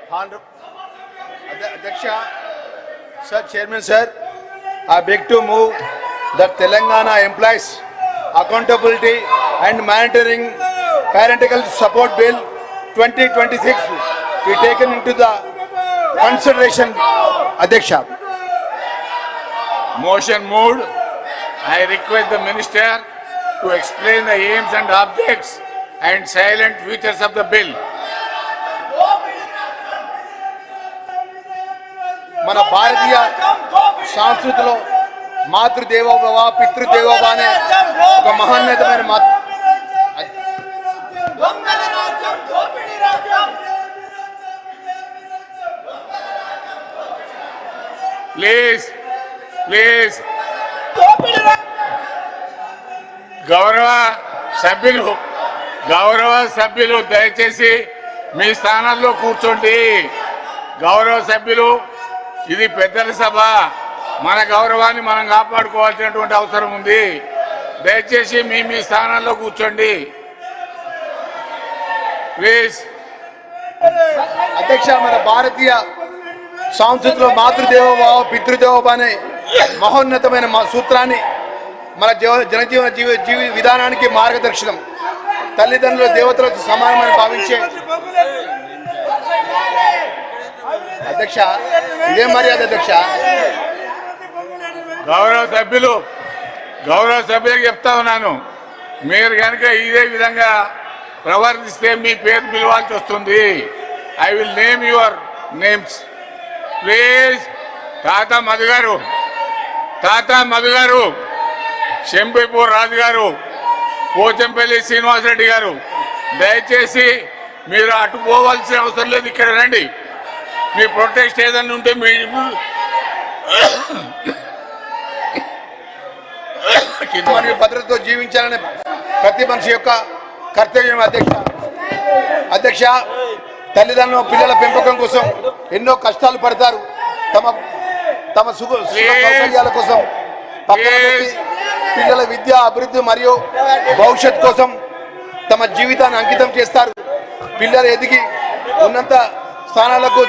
Adyaksha, Sir, Chairman Sir, I beg to move that Telangana Employees Accountability and Monitoring Parental Support Bill 2026 be taken into the consideration. Adyaksha. Motion moved. I request the Minister to explain the aims and objects and silent features of the bill. మన భారతీయ సంస్కృతిలో మాతృదేవోభవ పితృదేవోభవ అనే ఒక మహోన్నతమైన please గౌరవ సభ్యులు దయచేసి మీ స్థానాల్లో కూర్చోండి. గౌరవ సభ్యులు, ఇది పెద్దల సభ, మన గౌరవాన్ని మనం కాపాడుకోవాల్సినటువంటి అవసరం ఉంది. దయచేసి మీ స్థానాల్లో కూర్చోండి ప్లీజ్. అధ్యక్ష, మన భారతీయ సంస్కృతిలో మాతృదేవోభవ పితృదేవోభవ అనే మహోన్నతమైన సూత్రాన్ని మన జనజీవన జీవి విధానానికి మార్గదర్శనం. తల్లిదండ్రుల దేవతలకు సమానమని భావించే అధ్యక్ష, ఇదే మర్యాద అధ్యక్ష. గౌరవ సభ్యులకు చెప్తా ఉన్నాను, మీరు కనుక ఇదే విధంగా ప్రవర్తిస్తే మీ పేరు పిలవాల్సి వస్తుంది. I will name your names please. తాతా మధు గారు, శంపీపూర్ రాజు గారు, పోచంపల్లి శ్రీనివాసరెడ్డి గారు, దయచేసి మీరు అటు పోవాల్సిన అవసరం లేదు, ఇక్కడ రండి. మీ ప్రొటెస్ట్ ఏదైనా ఉంటే మరియు భద్రతతో జీవించాలని ప్రతి మనిషి యొక్క కర్తవ్యం. అధ్యక్ష, తల్లిదండ్రులు పిల్లల పెంపకం కోసం ఎన్నో కష్టాలు పడతారు. తమ సుఖ సౌకర్యాల కోసం పిల్లల విద్య అభివృద్ధి మరియు భవిష్యత్ కోసం తమ జీవితాన్ని అంకితం చేస్తారు. పిల్లలు ఎదిగి ఉన్నత స్థానాలకు